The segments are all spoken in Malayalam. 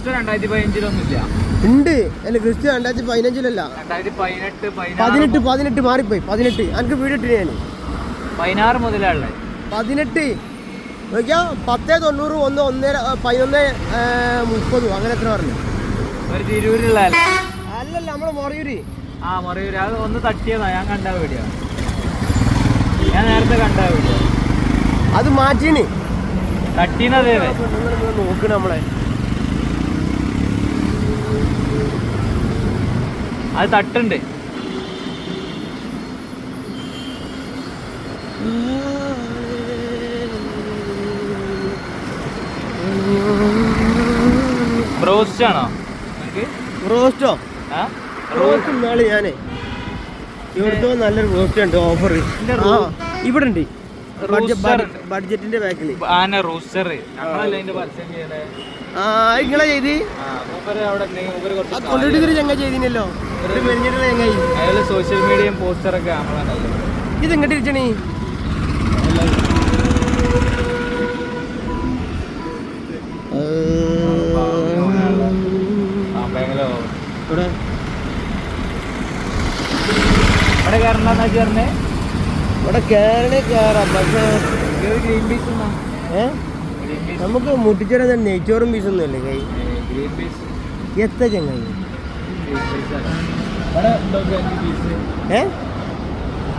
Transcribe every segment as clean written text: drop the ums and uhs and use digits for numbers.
ക്രിസ്റ്റോ 2015 ഉണ്ട് അല്ല ക്രിസ്റ്റോ 2015 18 മാറിപ്പോയി 18 എനിക്ക് വീട് ഇട്ടിന് ഞാൻ 16 മുതലുള്ള 18 നോക്കിയാ 1090 1130 അങ്ങനെ എത്ര പറഞ്ഞു ഒരു തിരൂരുള്ള അല്ലല്ല നമ്മള് മൊറയൂര് മറയൂര് അത് ഒന്ന് തട്ടിയതാ ഞാൻ കണ്ട വീഡിയോ ഞാൻ നേരത്തെ കണ്ട വീഡിയോ അത് മാറ്റീന് തട്ടീനതേ നോക്കണ നമ്മളെ അത് തട്ടുണ്ട് ബ്രോസ്റ്റ് ആണോ റോസ്റ്റോ റോസ്റ്റ് നാളെ ഞാനേ ഇവിടുത്തെ നല്ലൊരു റോസ്റ്റ് ഉണ്ട് ഓഫർ ഇവിടെ ഉണ്ട് ബഡ്ജറ്റിന്റെ ബാക്കിൽ നിങ്ങളെ ചെയ്ത് കൊണ്ടിട്ട് ചങ്ങ ചെയ്തിനല്ലോ ചങ്ങായി സോഷ്യൽ മീഡിയയും പോസ്റ്ററൊക്കെ ഇത് എങ്ങോട്ട് ഇരിച്ചണേ ഇവിടെ കയറണ്ടെന്നാ ചേർന്നേ ഇവിടെ കയറണേ കയറാം പക്ഷേ ഗ്രീൻ പീസ് നമുക്ക് മുട്ടിച്ചേരാൻ നെയ്ച്ചോറും പീസൊന്നും അല്ലേ കൈ ഗ്രീൻ പീസ് എത്ര ചങ്ങായി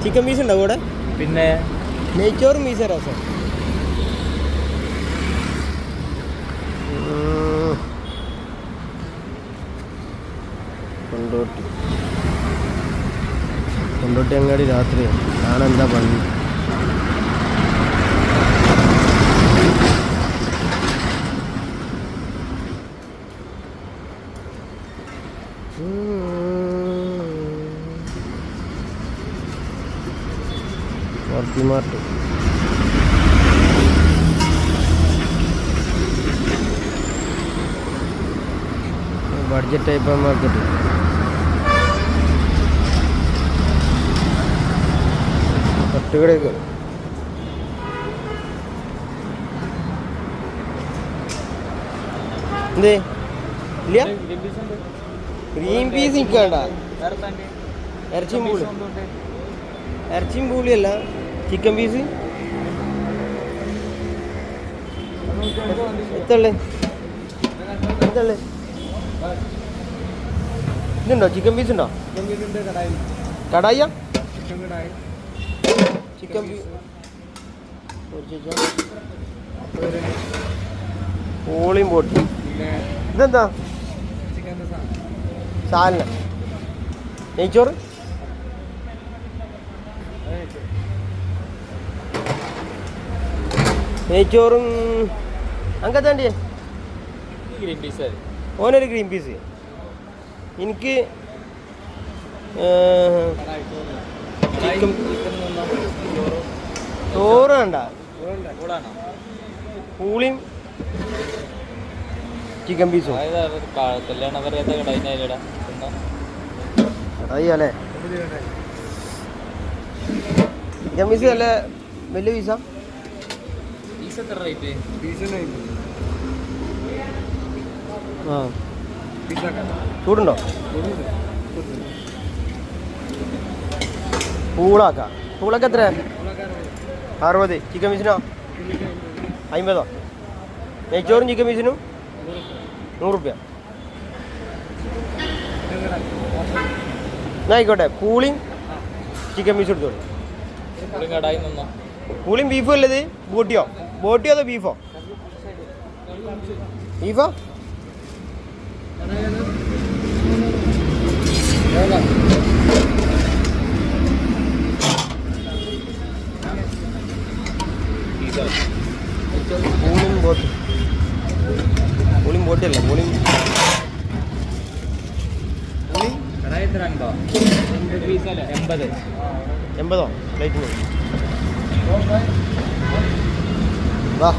ചിക്കൻ പീസ് ഉണ്ടോ കൂടെ പിന്നെ നെയ്ച്ചോറും പീസ് രസം കൊണ്ടോട്ടി അങ്ങാടി രാത്രി കാണാനെന്താ പണി മാർട്ട് ബഡ്ജറ്റ് ഹൈപ്പർ മാർക്കറ്റ് തട്ടുകടയൊക്കെ എന്തേ ഇല്ല ഗ്രീൻ പീസ് നിൽക്കണ്ട ഇറച്ചിയും പൂളിയല്ല ചിക്കൻ പീസ് എത്തള്ളേ ഇതുണ്ടോ ചിക്കൻ പീസ് ഉണ്ടോ കടായിയാ ചിക്കൻ പീസ് പോളിയും പോട്ടി ഇതെന്താ സാലന നെയ്ച്ചോറ് നെയ്ച്ചോറും അങ്ങനത്തെ ഗ്രീൻ പീസ് ഓനൊരു ഗ്രീൻ പീസ് എനിക്ക് ചിക്കൻ ചോറ് വേണ്ട പൂളിയും ചിക്കൻ പീസും കടായി അല്ലേ ചിക്കൻ പീസ് നല്ല വലിയ പീസാ ചൂടുണ്ടോ പൂളാക്കാം പൂളൊക്കെ എത്ര 60 ചിക്കൻ പീസിനോ 50 നെയ്ച്ചോറും ചിക്കൻ പീസിനും 100 രൂപ എന്നാ ആയിക്കോട്ടെ പൂളിയും ചിക്കൻ പീസ് എടുത്തോളൂ പൂളിയും ബീഫും അല്ലത് ബോട്ടിയോ അതോ ബീഫോ പൂളിയും ബോട്ടിയല്ല പൂളിയും 80 പ്ലേറ്റിന് വാ